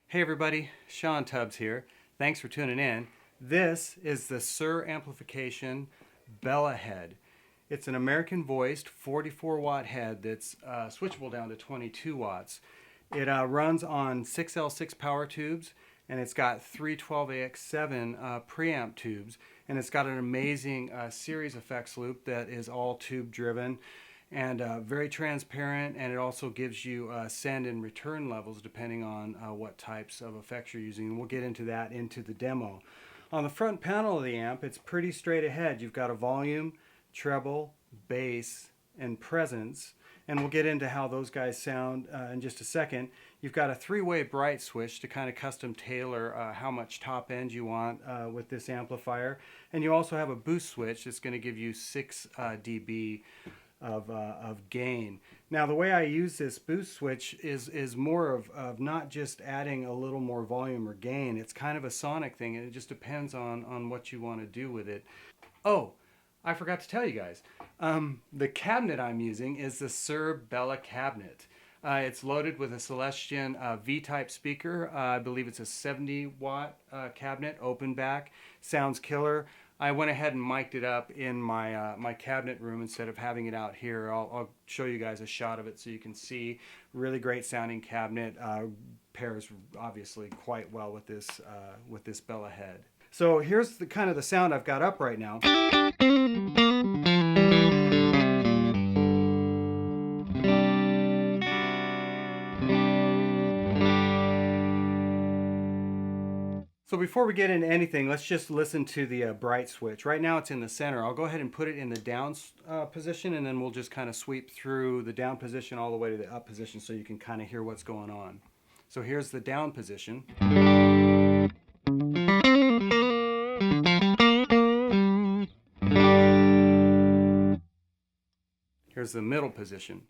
Hey everybody, Shawn Tubbs here. Thanks for tuning in. This is the Suhr Amplification Bella head. It's an American voiced 44 watt head that's switchable down to 22 watts. It runs on 6L6 power tubes, and it's got three 12AX7 preamp tubes, and it's got an amazing series effects loop that is all tube driven and very transparent, and it also gives you send and return levels depending on what types of effects you're using. And we'll get into that into the demo. On the front panel of the amp, it's pretty straight ahead. You've got a volume, treble, bass, and presence, and we'll get into how those guys sound in just a second. You've got a three-way bright switch to kind of custom tailor how much top end you want with this amplifier, and you also have a boost switch that's going to give you 6 dB of gain. Now the way I use this boost switch is more of not just adding a little more volume or gain. It's kind of a sonic thing, and it just depends on what you want to do with it. Oh, I forgot to tell you guys, the cabinet I'm using is the Suhr Bella cabinet. It's loaded with a Celestion V-type speaker. I believe it's a 70 watt cabinet, open back, sounds killer. I went ahead and mic'd it up in my my cabinet room instead of having it out here. I'll show you guys a shot of it so you can see. Really great sounding cabinet. Pairs obviously quite well with this Bella head. So here's the kind of the sound I've got up right now. So before we get into anything, let's just listen to the bright switch. Right now it's in the center. I'll go ahead and put it in the down position, and then we'll just kind of sweep through the down position all the way to the up position so you can kind of hear what's going on. So here's the down position. Here's the middle position.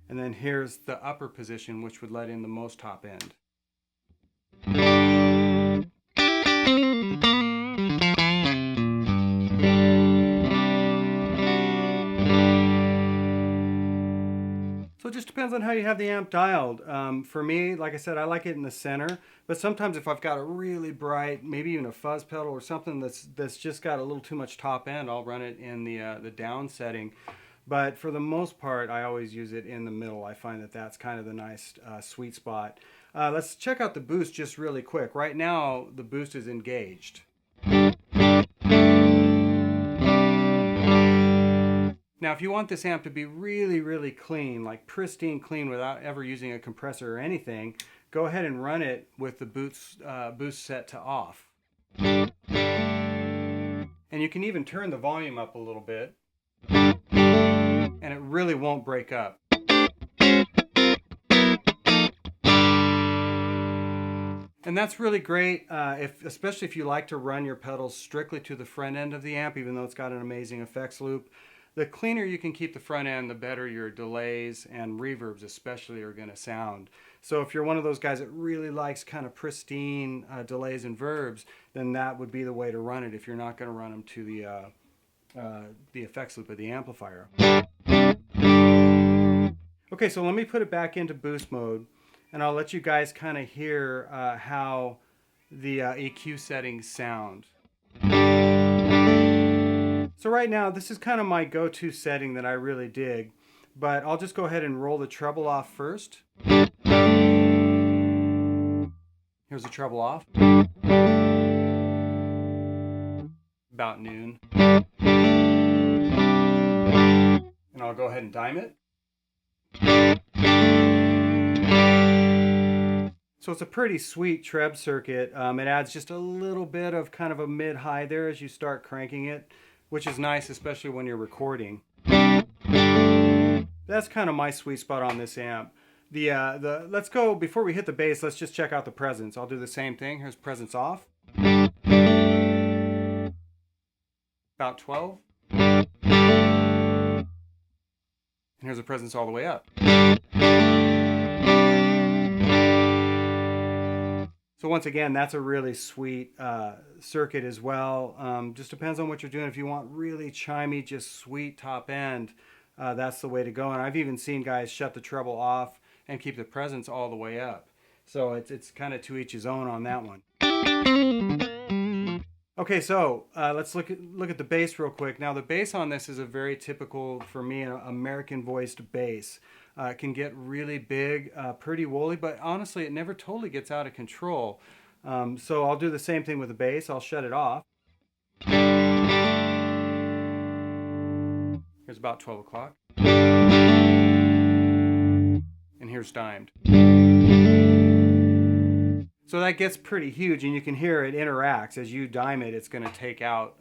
And then here's the upper position, which would let in the most top end. So it just depends on how you have the amp dialed. For me, like I said, I like it in the center, but sometimes if I've got a really bright, maybe even a fuzz pedal or something that's just got a little too much top end, I'll run it in the down setting. But for the most part, I always use it in the middle. I find that that's kind of the nice sweet spot. Let's check out the boost just really quick. Right now, the boost is engaged. Now, if you want this amp to be really, really clean, like pristine clean without ever using a compressor or anything, go ahead and run it with the boost set to off. And you can even turn the volume up a little bit, and it really won't break up. And that's really great, especially if you like to run your pedals strictly to the front end of the amp, even though it's got an amazing effects loop. The cleaner you can keep the front end, the better your delays and reverbs especially are going to sound. So if you're one of those guys that really likes kind of pristine delays and verbs, then that would be the way to run it if you're not going to run them to the effects loop of the amplifier. Okay, so let me put it back into boost mode, and I'll let you guys kind of hear how the EQ settings sound. So right now, this is kind of my go-to setting that I really dig, but I'll just go ahead and roll the treble off first. Here's the treble off. About noon. And I'll go ahead and dime it. So it's a pretty sweet treb circuit. It adds just a little bit of kind of a mid-high there as you start cranking it, which is nice, especially when you're recording. That's kind of my sweet spot on this amp. Let's go, before we hit the bass, let's just check out the presence. I'll do the same thing. Here's presence off. About 12. And here's the presence all the way up. So once again, that's a really sweet circuit as well. Just depends on what you're doing. If you want really chimey, just sweet top end, that's the way to go. And I've even seen guys shut the treble off and keep the presence all the way up. So it's kind of to each his own on that one. Okay, so let's look at the bass real quick. Now the bass on this is a very typical, for me, an American voiced bass. It can get really big, pretty woolly, but honestly, it never totally gets out of control. So I'll do the same thing with the bass. I'll shut it off. Here's about 12 o'clock. And here's dimed. So that gets pretty huge, and you can hear it interacts. As you dime it, it's going to take out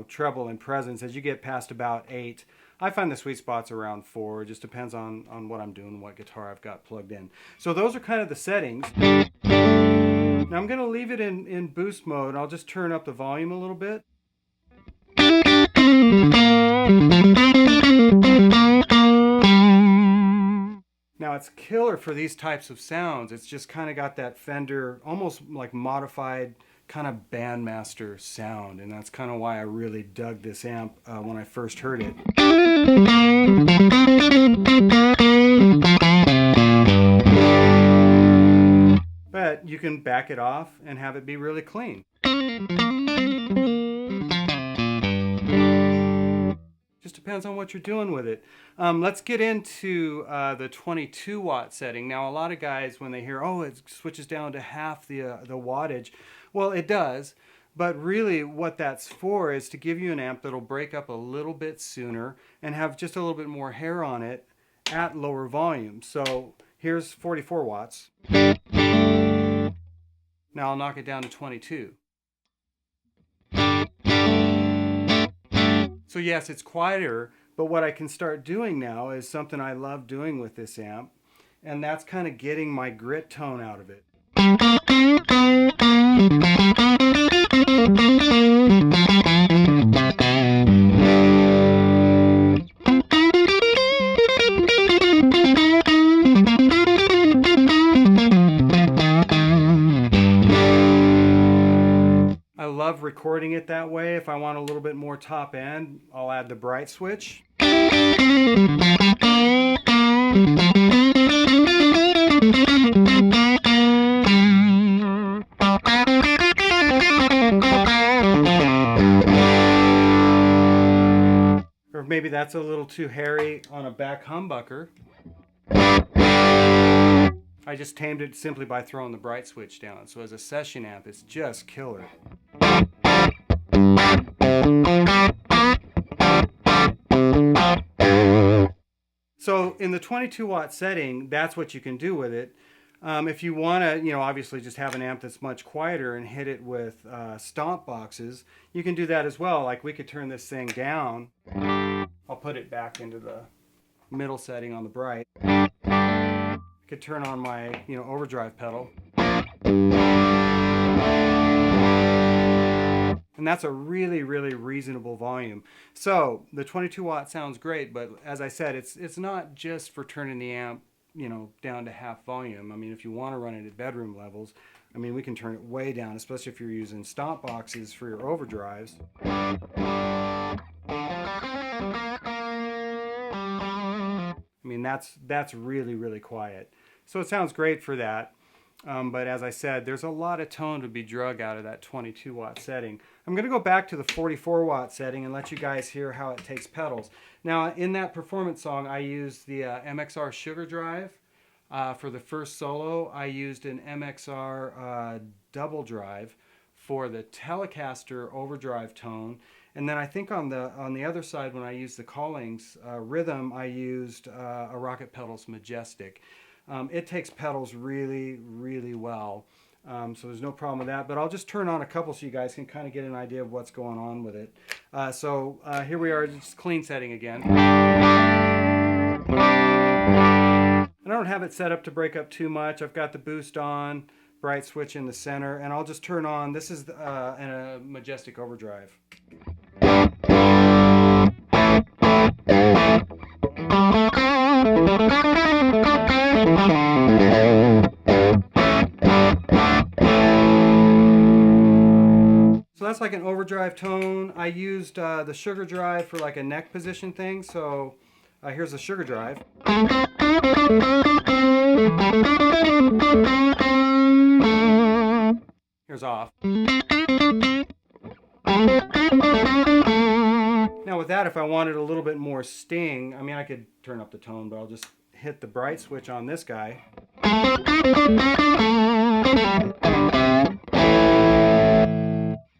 treble and presence. As you get past about 8, I find the sweet spots around 4. It just depends on what I'm doing, what guitar I've got plugged in. So those are kind of the settings. Now I'm going to leave it in boost mode. I'll just turn up the volume a little bit. Now it's killer for these types of sounds. It's just kind of got that Fender, almost like modified kind of bandmaster sound, and that's kind of why I really dug this amp when I first heard it. But you can back it off and have it be really clean. Just depends on what you're doing with it. Let's get into the 22 watt setting. Now a lot of guys, when they hear, oh, it switches down to half the wattage, well, it does, but really what that's for is to give you an amp that'll break up a little bit sooner and have just a little bit more hair on it at lower volume. So here's 44 watts. Now I'll knock it down to 22. So yes, it's quieter, but what I can start doing now is something I love doing with this amp, and that's kind of getting my grit tone out of it. I love recording it that way. If I want a little bit more top end, I'll add the bright switch. Or maybe that's a little too hairy on a back humbucker. I just tamed it simply by throwing the bright switch down. So as a session amp, it's just killer. in the 22 watt setting, that's what you can do with it. If you want to, obviously just have an amp that's much quieter and hit it with stomp boxes, you can do that as well. Like we could turn this thing down. I'll put it back into the middle setting on the bright. I could turn on my, overdrive pedal. And that's a really, really reasonable volume. So the 22 watt sounds great, but as I said, it's not just for turning the amp, down to half volume. I mean, if you want to run it at bedroom levels, I mean, we can turn it way down, especially if you're using stomp boxes for your overdrives. I mean, that's really, really quiet. So it sounds great for that. But as I said, there's a lot of tone to be drug out of that 22 watt setting. I'm going to go back to the 44 watt setting and let you guys hear how it takes pedals. Now, in that performance song, I used the MXR Sugar Drive. For the first solo, I used an MXR double drive for the Telecaster overdrive tone. And then I think on the other side, when I used the Callings rhythm, I used a Rocket Pedals Majestic. It takes pedals really, really well. So there's no problem with that. But I'll just turn on a couple so you guys can kind of get an idea of what's going on with it. So here we are, just clean setting again. And I don't have it set up to break up too much. I've got the boost on, bright switch in the center, and I'll just turn on, this is a Majestic overdrive. So that's like an overdrive tone. I used the Sugar Drive for like a neck position thing. So here's the Sugar Drive. Here's off. Now with that, if I wanted a little bit more sting, I mean, I could turn up the tone, but I'll just hit the bright switch on this guy.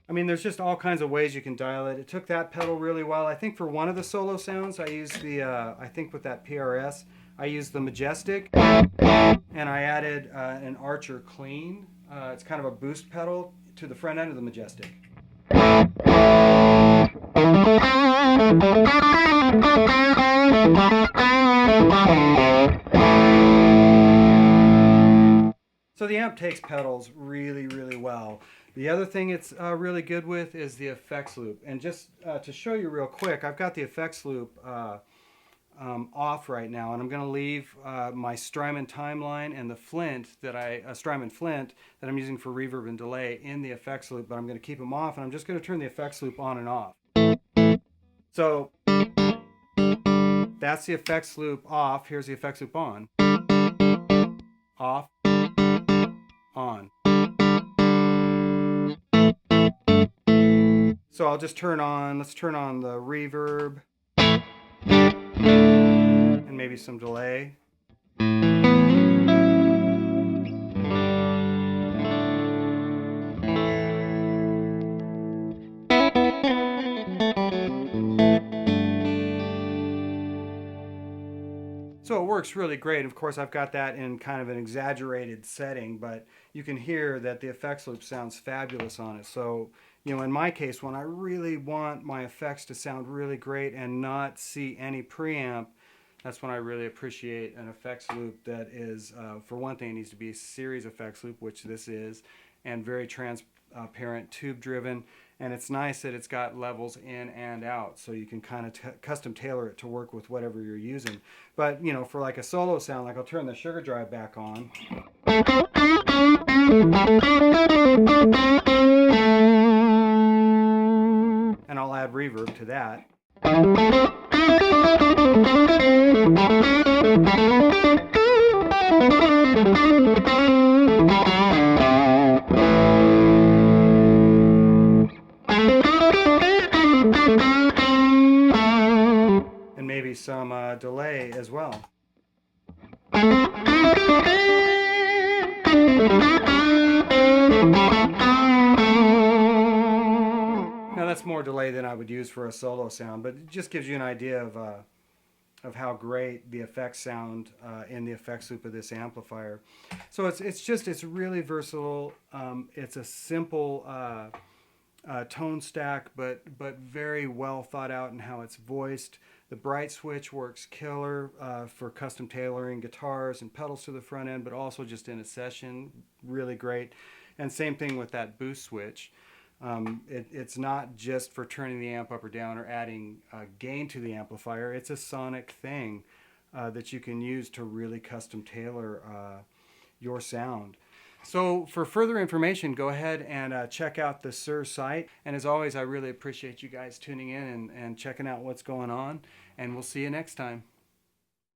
I mean, there's just all kinds of ways you can dial it. It took that pedal really well. I think for one of the solo sounds, I used the, I think with that PRS, I used the Majestic, and I added an Archer Clean. It's kind of a boost pedal to the front end of the Majestic. So the amp takes pedals really, really well. The other thing it's really good with is the effects loop. And just to show you real quick, I've got the effects loop off right now, and I'm going to leave my Strymon timeline and the Flint Strymon Flint that I'm using for reverb and delay in the effects loop, but I'm going to keep them off, and I'm just going to turn the effects loop on and off. So that's the effects loop off. Here's the effects loop on. Off. On. So I'll just let's turn on the reverb and maybe some delay. So it works really great. Of course, I've got that in kind of an exaggerated setting, but you can hear that the effects loop sounds fabulous on it. So, in my case, when I really want my effects to sound really great and not see any preamp, that's when I really appreciate an effects loop that is, for one thing, it needs to be a series effects loop, which this is, and very transparent, tube-driven. And it's nice that it's got levels in and out, so you can kind of custom tailor it to work with whatever you're using. But, for like a solo sound, like I'll turn the Sugar Drive back on. And I'll add reverb to that. And maybe some delay as well. Now that's more delay than I would use for a solo sound, but it just gives you an idea of how great the effects sound in the effects loop of this amplifier. So it's really versatile. It's a simple tone stack, but very well thought out in how it's voiced. The bright switch works killer for custom tailoring guitars and pedals to the front end, but also just in a session, really great. And same thing with that boost switch. It's not just for turning the amp up or down or adding gain to the amplifier. It's a sonic thing that you can use to really custom tailor your sound. So for further information, go ahead and check out the Suhr site. And as always, I really appreciate you guys tuning in and checking out what's going on. And we'll see you next time.